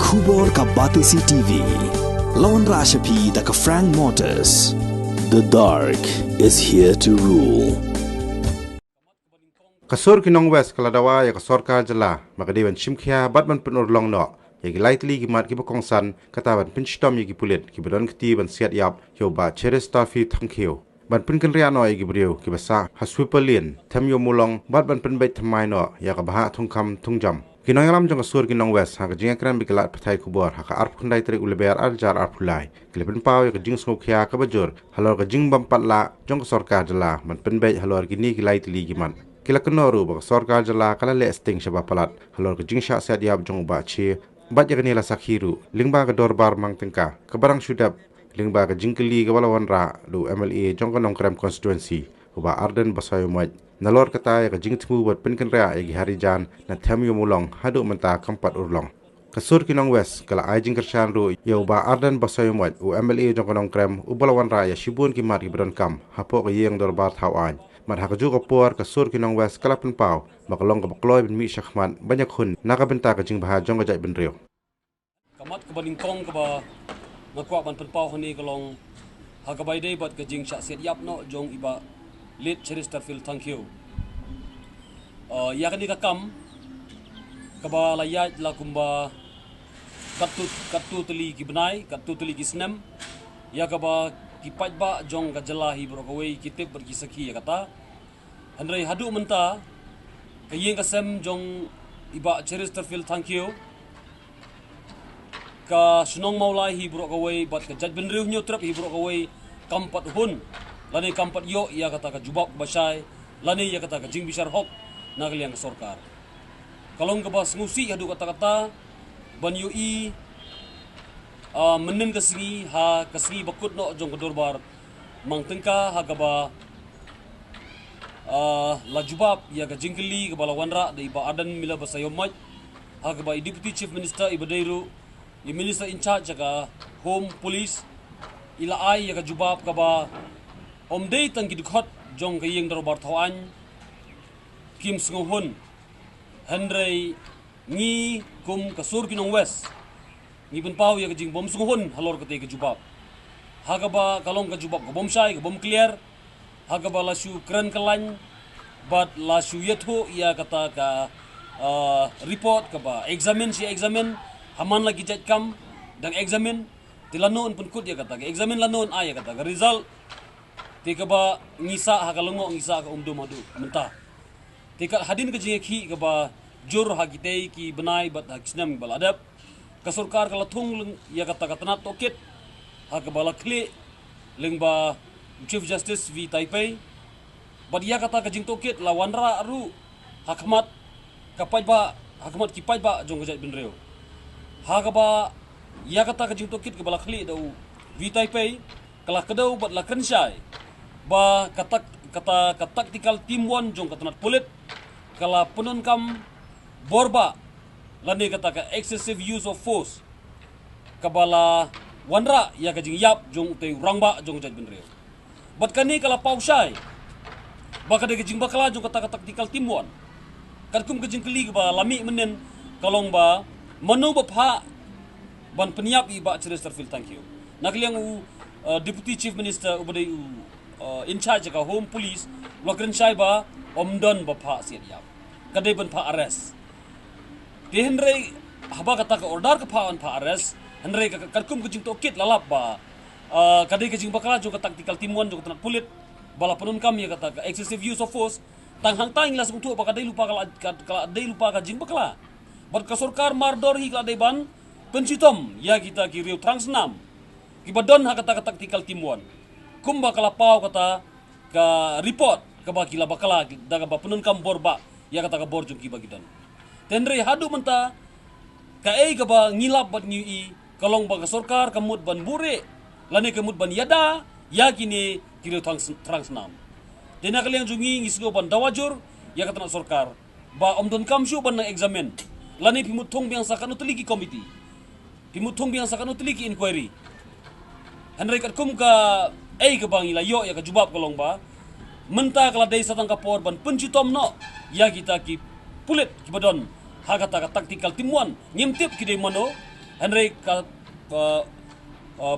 Khubor ka Batisi TV. Lawan Rashapi da ka Frank Motors. The dark is here to rule. Kasur kinong West kaladawa ya kasorkar jala magadiban shimkhia batman penur long no yagi lightly gimat ki bakongsan kataban pinstom yagi pulit ki badon kti ban siat yap yo ba cheres tafi thangkhiu ban pin kan ria no yagi brio ki basa haswipalin tham yo mulong bat ban pin bait thamai no ya ka baha thungkham thungjam kinong lam jong kasur kinong West ha jinga kran biklat pathai kubor ha ka arp khundai tri uleber ar jar ar phulai kilipin paw ya jing sngokya ka bajur halor ka jing bam patla jong kasorkar jala ban pin bait halor kini ki lightly gimat kila kenoru bak sorkar jala kala le sting shaba palat halor ke jingsha set yab jong ba chi bat ya la sakhiru lingba ke dorbar mang tengka ke barang sudap lingba ke jingkeli ke walawan ra du MLA jong konong krem constituency uba arden basayo maj nalor kata ya ke jingtmu bat penken rea ya harijan na thamyo mulong hadu menta kampat urlong kasur kinong West kala ai jingkershan ru ya uba arden basayo maj u MLA jong konong krem ubalawan ra ya shibun ki mat ki bron kam hapo ke yeng dorbar thawan mat hakaju ko por kasur kinong West kalapan pau makalong ka bakloy bin mi shakhman banyak hun nakabenta ka jing baha jong gajai bin rio kamat ka baning kong ka ba makwa ban pen pau hani kalong hakabai dei bat ka jing sha set yap no jong iba lit Chesterfield thank you ya kani ka kam ka ba layat la kumba katu teli ki benai katu teli ki snem ya ka ba kipat ba jong ka jalahi brokaway kitip pergi sakhi ya kata handrai hadu menta kayeng kasem jong iba Chesterfield thank you ka sunong maulai hi brokaway bat ka jadben riu nyu trap hi brokaway kampat hun lani kampat yo ya kata ka jubak basai lani ya kata ka jing bisar hok nagaliang ka sorkar kalong ka bas ngusi hadu kata ban yu i menen kasigi ha kasigi bakut no jong kodorbar mang tengka ha gaba la jubab ya ga jingkeli ga balawanra de ba adan mila basayomaj ha gaba deputy chief minister ibadairu i minister in charge ga home police ila ai ya ga jubab ga ba omdei tangki dukhat jong ga yeng dorbar thawan kim sngohun henrei ngi kum kasur kinong West ni ben pau ya jing bom sunghun halor kate ke jubab hagaba kalong ke jubab bom sai ke bom clear hagaba la shu kran kalan but la shu yetho ya kata ka report ka ba examine si examine haman lagi jat kam dan examine tilanon pun kut ya kata examine lanon ay kata ka result te ka ba ngisa hagalongo ngisa ka umdum hadu mentah te ka hadin ke jing khi ka ba jur hagitei ki benai bat haksnam baladap kasurkar kala thung ya kata katana toket ha ka bala khle lengba chief justice v taipei bad ya kata ka jing toket la wanra ru hakmat kapai ba hakmat kipai ba jong gajat bin reo ha ka ba ya kata ka jing toket ka bala khle dau v taipei kala kedau bad la kensai ba kata tactical team 1 jong katana pulit kala punun kam borba lani kata ka excessive use of force kabala wanra ya ka jing yap jong te rangba jong jat bin reo bat kani kala pausai baka de jing bakala jong kata tactical team 1 kadkum ka jing kli ba lami menen kalong ba manu ba pha ban penyap i ba Chesterfield thank you nakliang deputy chief minister ubadai in charge ka home police lokren sai ba omdon ba pha siat yap kadai ban pha arrest Henry haba kata ka order ka phaan pha arrest Henry ka kadkum ka jing tokit lalap ba kadai ka jing bakala jo ka tactical team 1 jo ka pulit bala punun kam ya kata ka excessive use of force tang hang tang las untuk ba kadai lupa kala dai lupa ka jing bakala bar ka sarkar mardor hi ka dai ban pencitom ya kita ki riu transnam ki badon ha kata ka tactical team 1 kum bakala pau kata ka report ka ba kila bakala daga ba punun kam borba ya kata ka bor jong ki bagidan tenre hadu menta ka ei ka ba ngilap bat ngi i kalong ba ka sarkar kamut ban bure lani kamut ban yada ya kini kilo transnam dena kalian jungi ngisgo ban dawajur ya katana sarkar ba omdon kamshu ban na examine lani pimutong biang sakanu teliki committee pimutong biang sakanu teliki inquiry henry kum ka ei ka bang ila yo ya ka jubab kalong ba menta kala dei satang ka por ban pencutom no ya kita ki pulit kibadon hagata ka tactical timuan ngimtip kide mano Henry ka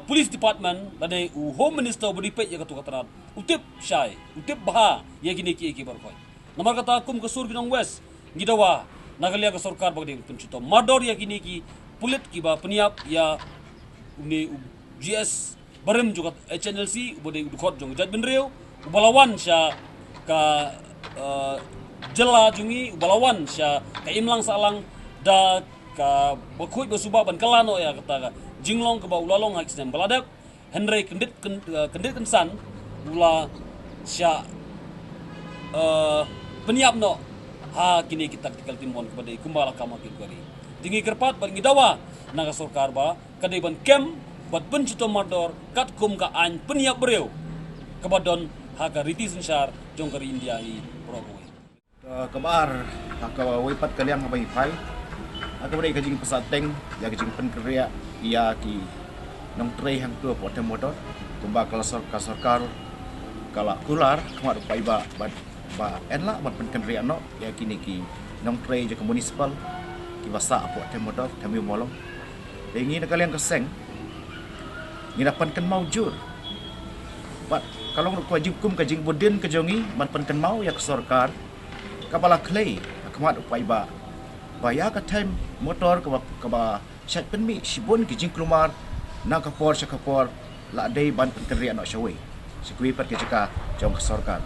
police department lade home minister beripet ya katu kataran utip syai utip bah ya gini ki barkoi namar kata kum ke sur ginong west gidawa nagalia ka sarkar bagde pencuto mador ya gini ki pulit ki ba peniap ya ni GS barem juga HNLC bode udkhot jong jat benreu balawan sya ka jela jungi balawan sya ka imlang salang da ka bakut basubah ban kalano ya kata jinglong ke bau lalong hak sem baladap Henry kendit kensan ula sya peniap no ha kini kita tikal timbon kepada kumbala kama kiri tinggi kerpat ban gidawa naga sarkar ba kadai ban kem bat pencuto mador kat kum ka an peniap breu kabadon ha ka riti sensar jong kari India hi progoy kabar haka wipat kaliang habai pai haka bari kajing pesateng ya kajing penkeria ia ki nong trei hang tu potem motor kumba ka sarkar kala kular kemar pai ba enla bat penkeria no ya kini ki nong trei je municipal ki basa potem motor kami molong dengi na kaliang keseng ni dapat kan maujur bat kalau ko jingkum kajing budin kejongi man kan mau ya ke sarkar kapala clay kemat pai ba baya ka time motor ka ba chat penmi sibon kijing keluar na kapor sakapor la dei ban penkeria no shawe sikui pat ke jaka jong ke sarkar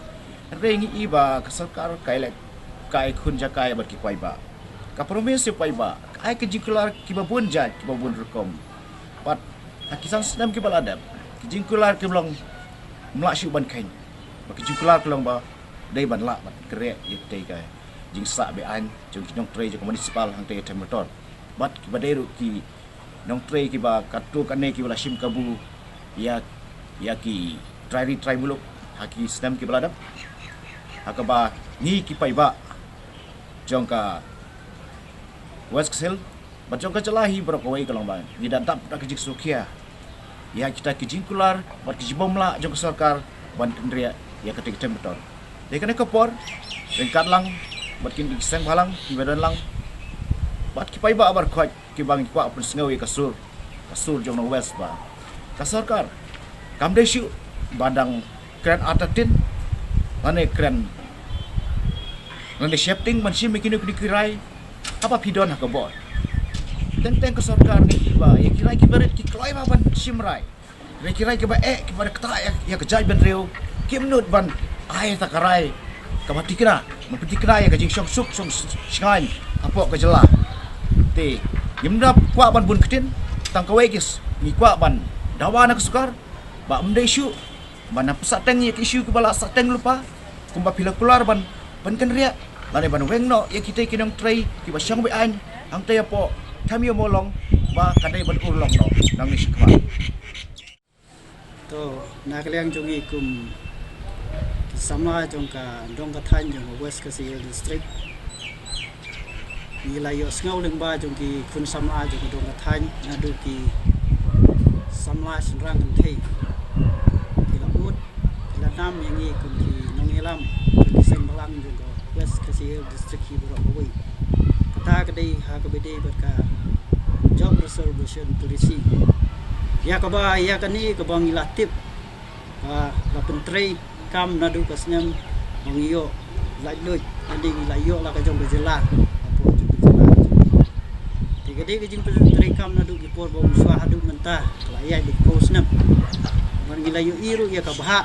rengi iba ke sarkar kai khun jakai bar ki pai ba ka provinsi pai ba ai ke jingkular ki ba bun jat ki ba bun rekom pat hakisan sedam ki baladap ki jingkular ki belong melak syu ban kain ba ki jingkular kelong ba dei ban la ban kerek yetei kai jing sa be an jong ki nong trei je municipal hang te motor bat ki baderu ki nong trei ki ba katu kane ki bala sim kabu ya ki try muluk haki sedam ki baladap hakaba ni ki pai ba jong ka west sel ba jong ka celahi berokoi kalong ba ni datap tak kijik sukia ya kita kijing kular bat ki bomla jong ka sarkar ban kendria ya ketik motor de kane kapor rengkat lang bat kin kisang balang ki badan lang bat ki pai ba bar khoi ki bang kwa pun sengawi kasur jong no west ba ka sarkar kamde syu bandang kran atatin ane kran ane shifting man sim mikinu kirai apa pidon ha kabor tenteng ke sarkar ni ba ya kirai ki berit ki kloi ba ban simrai re kirai ki ba ki bar kta ya kejai ben reu ki menut ban ai takarai kamati kena mempeti kena ya kajing suk sngain apa ke jelah te yimda kwa ban bun ketin tang kawai kis ni kwa ban dawa nak sukar ba mdai syu ban pesateng ya isu ke bala sateng lupa kumba pila keluar ban kenria lane ban wengno ya kita kinong tray ki ba syang be an ang te apa kami molong ba kadai ban urlong no nang ni sikwa to nakaliang jongi kum samla jongka dongka than jong west KCL district ni layo ngau leng ba jongki kun samla jong dongka than ngadu ki samla senrang thei kila ut kila nam yangi kun ki nongelam ki sembalang jong west KCL district hi bro oi kata kadai ha ka bede berka job reservation policy ya ka ba ya kani ka bang ilatip la pentrei kam nadu kasnyam mangiyo lajloj andi layo la ka jong bejela apo jela tiga de jing pentrei kam nadu ki por bom swa hadu mentah layai di kosnam man gilayo iru ya ka baha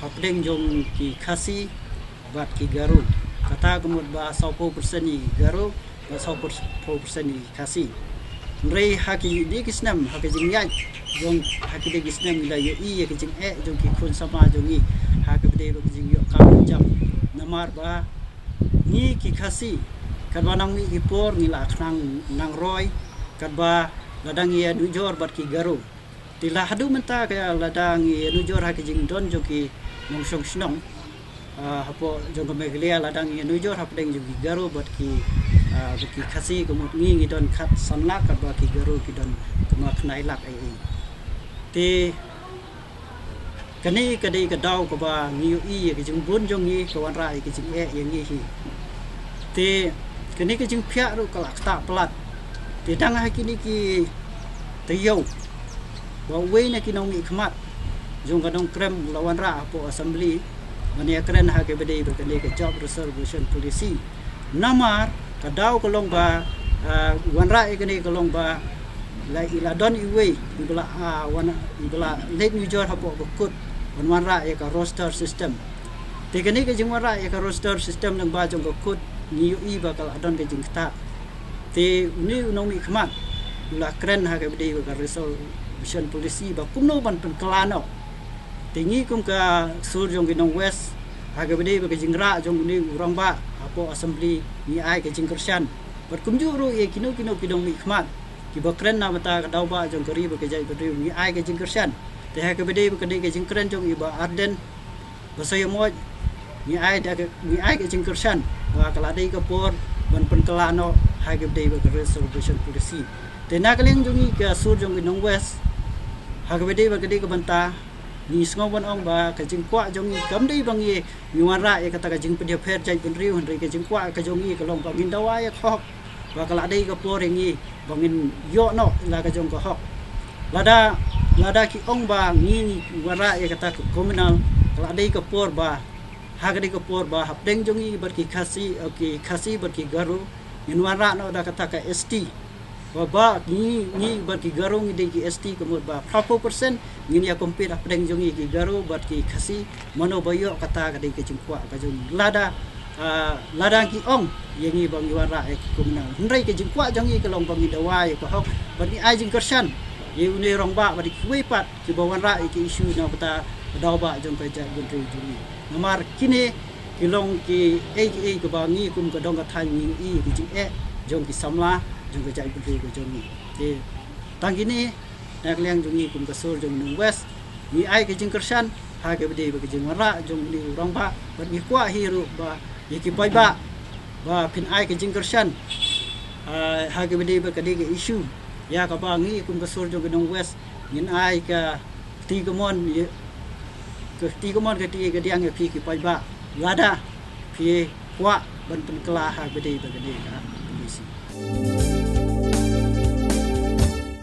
apdeng jong ki khasi bat ki garu kata kemud ba 100% ni garu ba 100% ni khasi rei haki di kisnam haki jing yai jong haki de kisnam gilayo ya ki jing jong ki kun sama jong i haka bede ba jing yo kam jam namar ba ni ki khasi kad ba nang mi ki por ni la nang roy kad ba ladang ya du jor bat ki garu tila hadu menta ka ladang ya du jor haka jing don jo ki mong song snong hapo jong me glia ladang ya du jor hap deng jo ki garu bat ki khasi ko mut ngi don khat sanla kad ba ki garu ki don kama khnai lak ai te kani kadai ka dau ka ba ngiu i ke jing bun jong ni ka wan rai ke jing yang ni hi te kani ke jing phya ru ka lak ta plat te dang ha kini ki tayau ba we na kinong ikmat jong kadong krem lawan ra po assembly mania kren ha ke bede ba kene ke job reservation policy namar kadau kolong ba wan ra kene kolong ba la ila don iwe ibla wana ibla let new jor hapo bukut wan ra ka roster system te kene ke jing wan ra ka roster system nang ba jong bukut ni i ba kal adon ke jing ta te ni unong mi khmat la kren ha ke bede ka resolution policy ba kumno ban pen klano te ngi kum ka sur jong ginong west ha ke bede ba ke jing ra jong ni urang ba hapo assembly ni ai ke jing kersan bat kumju ru e kino kidong mi khmat ki ba kren na bata ka dau ba jong kari ba ke jai bedri ni ai ke jing kersan te ha ke bede ba ke jing kren jong i ba arden ba saya mo ni ai ke jing kersan ba kala dei ka por ban pen kelano ha ke bede ba ke resolution policy te na kaleng jong i ka sur jong ginong west ha ke bede ba ke dei ka banta ni sngoban ong ba ka jing kwa jong i kam dei bang i nyuara e kata ka jing pedia pher jai benriu hendri ka jing kwa ka jong i ka long ba min dawa ya khok ba kala dei ka por ngi bangin yo no la ka jong ka hok lada ki ong ba ngi wara e kata komunal kala dei ka por ba ha ka dei ka por ba hap deng jong i bar ki khasi bar ki garu in wara no da kata ka ST ba ni bar ki garu ngi dei ki ST kemut ba 40% ngi ya kompet hap deng jong i ki garu bar ki khasi mono ba yo kata ka dei ka jing kwa ka jong lada ki ong yengi bang yuara e komunal hendrai ke jingkwa jangi ke long bang dawai ko hok bani ai jing kersan ye une rong ba bari kuai pat ki bawan ra ke isu na bata daw ba jong pe ja gundri juni namar kini ki long ki e ke bangi kum ka dong ka than ni i ki jing jong ki samla jong ka ja gundri ko jongi te tang kini nak leng jongi kum ka sur jong nung west ni ai ke jing kersan ha ke bede ba ke jing ra jong ni rong ba bani kwa hiru ba yaki pai ba pin ai ke jing kersan ha ke bede ba kadi ke isu ya ka ba ngi kum ka sur jong ginong west ngin ai ka ti komon ke ti ke diang ke ki pai ba lada pi kwa ban pen kala ha bede ba kadi ka polisi